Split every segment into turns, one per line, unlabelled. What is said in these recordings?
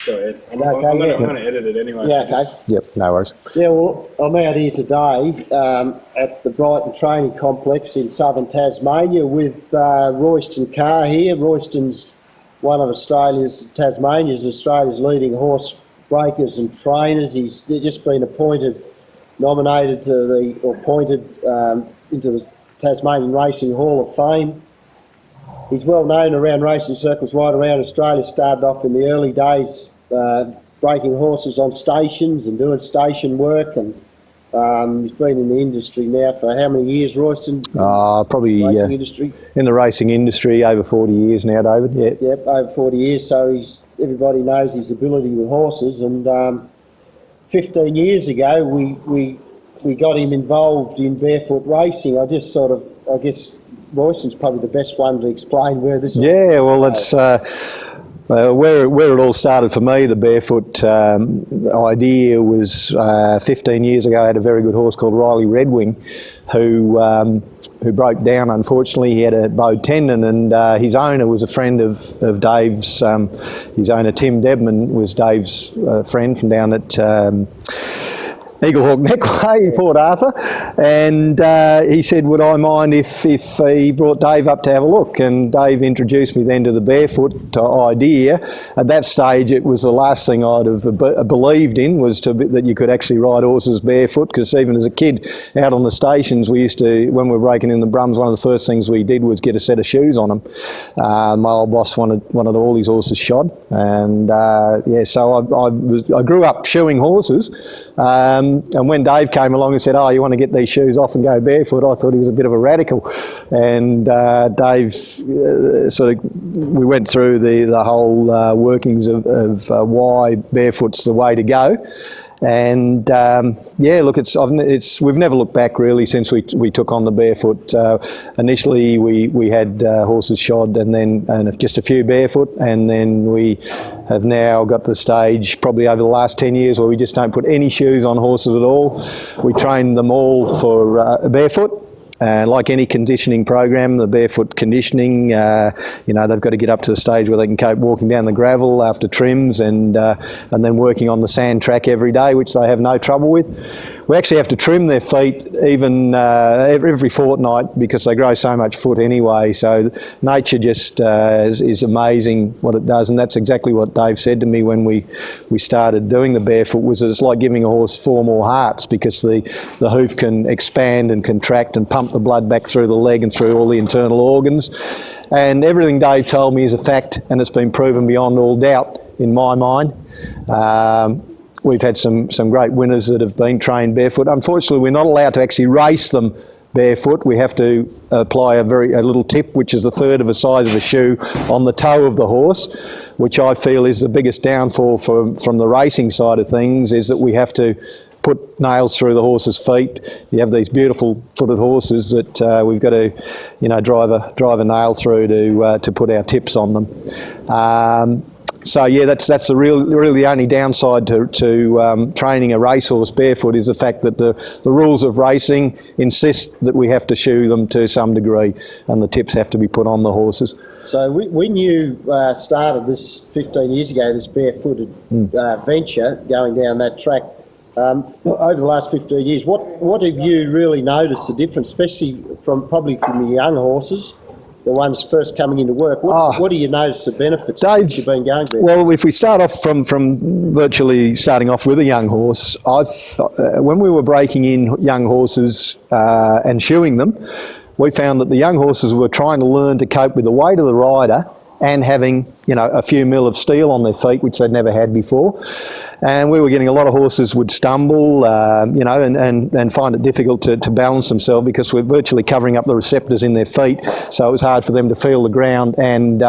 Go ahead. I'm
Okay,
going to edit it anyway.
Yeah, okay.
Yep, no worries.
Yeah, well, I'm out here today at the Brighton Training Complex in southern Tasmania with Royston Carr here. Royston's one of Australia's leading horse breakers and trainers. He's just been nominated into the Tasmanian Racing Hall of Fame. He's well known around racing circles right around Australia. Started off in the early days breaking horses on stations and doing station work, and he's been in the industry now for how many years, Royston?
Probably
racing industry.
In the racing industry, over 40 years now, David. Yeah.
Yep, over 40 years. So everybody knows his ability with horses. And 15 years ago, we got him involved in barefoot racing. I guess Royston's probably the best one to explain where this.
Yeah, well, it's. Where it all started for me, the barefoot idea was 15 years ago. I had a very good horse called Riley Redwing, who broke down. Unfortunately, he had a bowed tendon, and his owner was a friend of Dave's. His owner, Tim Debman, was Dave's friend from down at Eaglehawk Neckway, Port Arthur, and he said, would I mind if he brought Dave up to have a look? And Dave introduced me then to the barefoot idea. At that stage, it was the last thing I'd have believed in, was that you could actually ride horses barefoot, because even as a kid out on the stations, we used to, when we were breaking in the brums, one of the first things we did was get a set of shoes on them. My old boss wanted all his horses shod, and so I grew up shoeing horses. And when Dave came along and said, "Oh, you want to get these shoes off and go barefoot?" I thought he was a bit of a radical. And Dave we went through the whole workings of why barefoot's the way to go. And we've never looked back really since we took on the barefoot. Initially we had horses shod, and just a few barefoot, and then we have now got to the stage probably over the last 10 years where we just don't put any shoes on horses at all. We train them all for barefoot. Like any conditioning program, the barefoot conditioning, they've got to get up to the stage where they can cope walking down the gravel after trims, and then working on the sand track every day, which they have no trouble with. We actually have to trim their feet even every fortnight, because they grow so much foot anyway. So nature just is amazing what it does, and that's exactly what Dave said to me when we started doing the barefoot, was it's like giving a horse 4 more hearts, because the hoof can expand and contract and pump the blood back through the leg and through all the internal organs. And everything Dave told me is a fact, and it's been proven beyond all doubt in my mind. We've had some great winners that have been trained barefoot. Unfortunately, we're not allowed to actually race them barefoot. We have to apply a little tip, which is a third of the size of a shoe, on the toe of the horse, which I feel is the biggest downfall from the racing side of things, is that we have to put nails through the horse's feet. You have these beautiful footed horses that we've got to, drive a nail through to put our tips on them. So yeah, that's really the only downside to training a racehorse barefoot, is the fact that the rules of racing insist that we have to shoe them to some degree, and the tips have to be put on the horses.
So when you started this 15 years ago, this barefooted venture, going down that track, over the last 15 years, what have you really noticed the difference, especially from the young horses, the ones first coming into work? What do you notice the benefits, Dave, since you've been going there?
Well, if we start off from virtually starting off with a young horse, when we were breaking in young horses and shoeing them, we found that the young horses were trying to learn to cope with the weight of the rider and having, a few mil of steel on their feet, which they'd never had before. And we were getting a lot of horses would stumble, and find it difficult to balance themselves, because we're virtually covering up the receptors in their feet. So it was hard for them to feel the ground and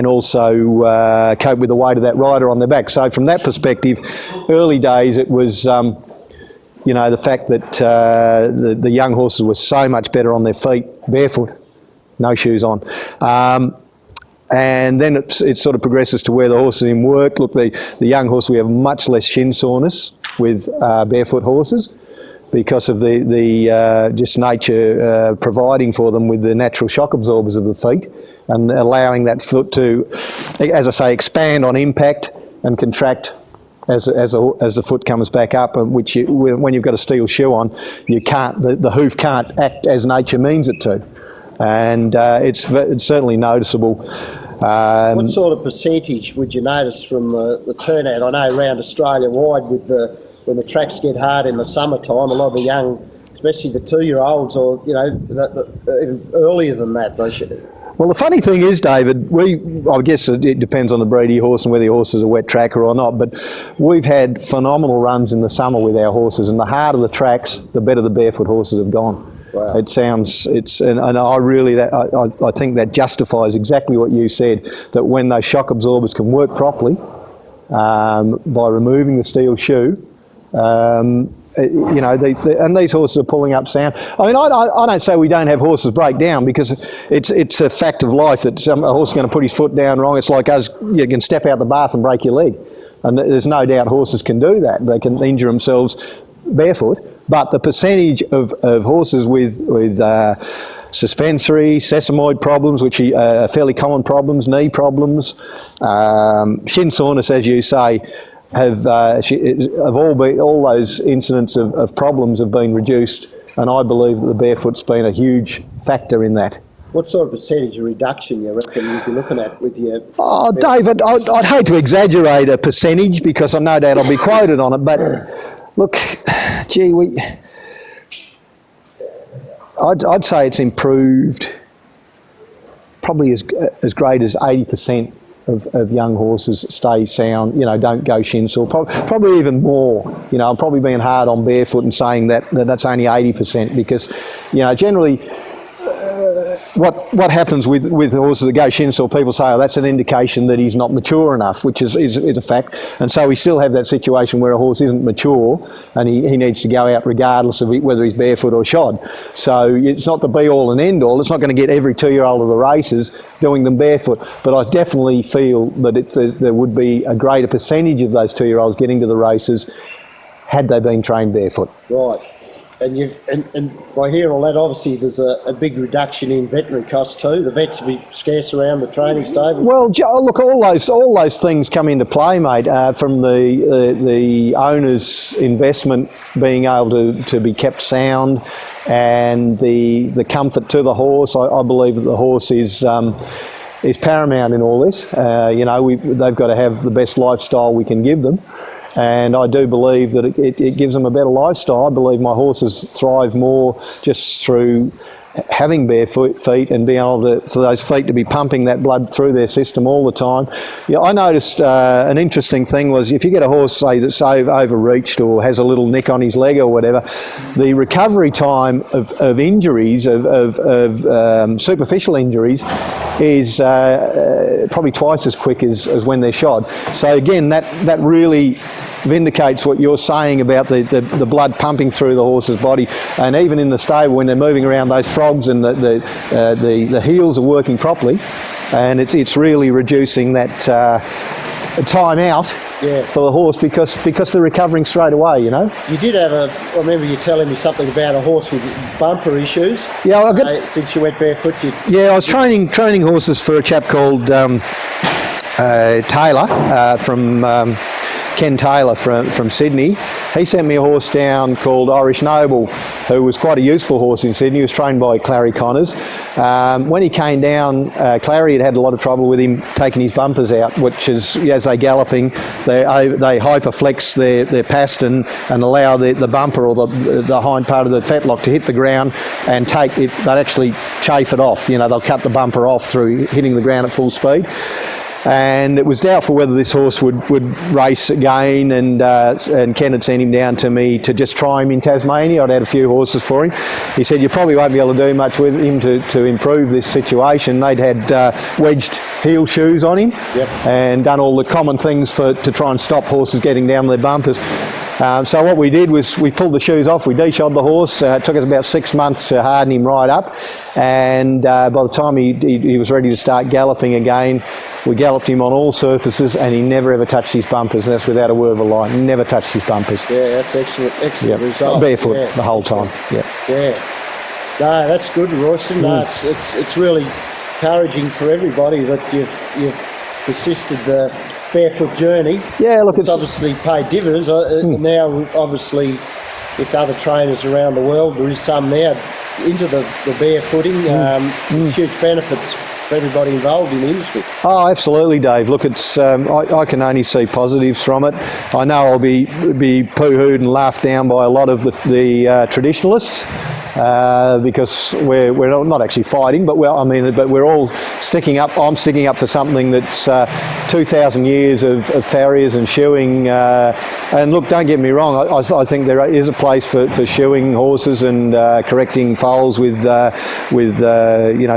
also cope with the weight of that rider on their back. So from that perspective, early days it was, the fact that the young horses were so much better on their feet, barefoot, no shoes on. And then it sort of progresses to where the horses in work. Look, the young horse, we have much less shin soreness with barefoot horses, because of the just nature providing for them with the natural shock absorbers of the feet, and allowing that foot to, as I say, expand on impact and contract as the foot comes back up, and which when you've got a steel shoe on, you can't, the hoof can't act as nature means it to, and it's certainly noticeable.
What sort of percentage would you notice from the turnout? I know around Australia wide, when the tracks get hard in the summertime, a lot of the young, especially the 2-year-olds, or even earlier than that, they should.
Well, the funny thing is, David, I guess it depends on the breed of your horse and whether your horse is a wet tracker or not, but we've had phenomenal runs in the summer with our horses, and the harder the tracks, the better the barefoot horses have gone. Wow. And I really, I think that justifies exactly what you said, that when those shock absorbers can work properly, by removing the steel shoe, these horses are pulling up sound. I mean, I don't say we don't have horses break down, because it's a fact of life that a horse is going to put his foot down wrong. It's like us, you can step out the bath and break your leg. And there's no doubt horses can do that. They can injure themselves barefoot. But the percentage of horses with suspensory, sesamoid problems, which are fairly common problems, knee problems, shin soreness, as you say, all those incidents of problems have been reduced, and I believe that the barefoot's been a huge factor in that.
What sort of percentage of reduction you reckon you'd be looking at with your...
Oh, David, I'd hate to exaggerate a percentage, because I no doubt I'll be quoted on it, but look, gee, I'd say it's improved probably as great as 80%. Of young horses stay sound, don't go shin sore. Probably even more. I'm probably being hard on barefoot and saying that's only 80%, because, generally what happens with horses that go shin sore, people say, oh, that's an indication that he's not mature enough, which is a fact. And so we still have that situation where a horse isn't mature and he needs to go out regardless of whether he's barefoot or shod. So it's not the be-all and end-all. It's not going to get every 2-year-old of the races doing them barefoot. But I definitely feel that there would be a greater percentage of those 2-year-olds getting to the races had they been trained barefoot.
Right. And by hearing all that, obviously there's a big reduction in veterinary costs too. The vets will be scarce around the training stables.
Well, look, all those things come into play, mate. From the owner's investment being able to be kept sound, and the comfort to the horse. I believe that the horse is paramount in all this. They've got to have the best lifestyle we can give them. And I do believe that it gives them a better lifestyle. I believe my horses thrive more just through having barefoot feet and being able for those feet to be pumping that blood through their system all the time. Yeah, I noticed an interesting thing was, if you get a horse, say, that's overreached or has a little nick on his leg or whatever, the recovery time of injuries, of superficial injuries, is probably twice as quick as when they're shod. So again, that really vindicates what you're saying about the blood pumping through the horse's body. And even in the stable, when they're moving around, those frogs and the heels are working properly, and it's really reducing that time out for the horse, because they're recovering straight away. You
did have I remember you telling me something about a horse with bumper issues.
Yeah,
since you went barefoot.
I was training horses for a chap called Taylor from Ken Taylor from Sydney. He sent me a horse down called Irish Noble, who was quite a useful horse in Sydney. He was trained by Clary Connors. When he came down, Clary had a lot of trouble with him taking his bumpers out, which is, as they're galloping, they hyperflex their pastern and allow the bumper or the hind part of the fetlock to hit the ground and take it. They'll actually chafe it off. They'll cut the bumper off through hitting the ground at full speed. And it was doubtful whether this horse would race again, and Ken had sent him down to me to just try him in Tasmania. I'd had a few horses for him. He said, you probably won't be able to do much with him to improve this situation. They'd had wedged heel shoes on him, and done all the common things to try and stop horses getting down their bumpers. So what we did was we pulled the shoes off, we de-shod the horse. It took us about 6 months to harden him right up, and by the time he was ready to start galloping again, we galloped him on all surfaces, and he never ever touched his bumpers. And that's without a word of a lie. He never touched his bumpers.
Yeah, that's excellent result.
Barefoot the whole time. Yeah.
No, that's good, Royston. No, it's really encouraging for everybody that you've persisted barefoot journey.
Yeah, look,
It's obviously paid dividends. Now, obviously, with other trainers around the world, there is some now into the barefooting. There's huge benefits for everybody involved in the industry.
Oh, absolutely, Dave. Look, it's I can only see positives from it. I know I'll be poo-hooed and laughed down by a lot of the traditionalists. Because we're not actually fighting, but we're all sticking up. I'm sticking up for something that's 2,000 years of farriers and shoeing. And look, don't get me wrong. I think there is a place for shoeing horses and correcting foals with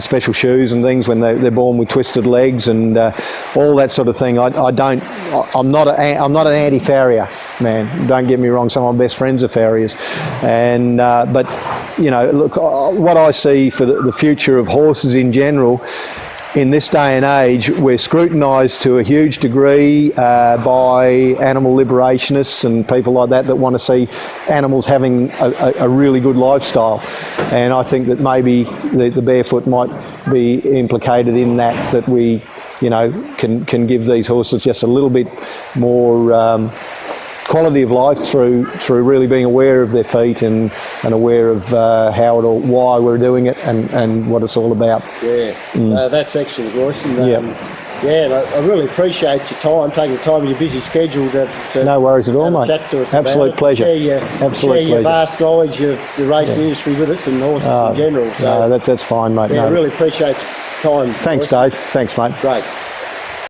special shoes and things when they're born with twisted legs and all that sort of thing. I'm not an anti-farrier man. Don't get me wrong. Some of my best friends are farriers, and but. Look, what I see for the future of horses in general, in this day and age, we're scrutinised to a huge degree by animal liberationists and people like that want to see animals having a really good lifestyle. And I think that maybe the barefoot might be implicated in that we, can give these horses just a little bit more quality of life through really being aware of their feet and aware of why we're doing it and what it's all about.
Yeah, that's excellent, Royce. And, I really appreciate your time, taking time in your busy schedule to
no worries at all, mate.
Chat to us
Absolute
about
pleasure.
Share your vast knowledge of the racing industry with us and horses in general. So,
no, that's fine, mate.
Yeah, I really appreciate your time.
Thanks,
Royce.
Dave. Thanks, mate.
Great.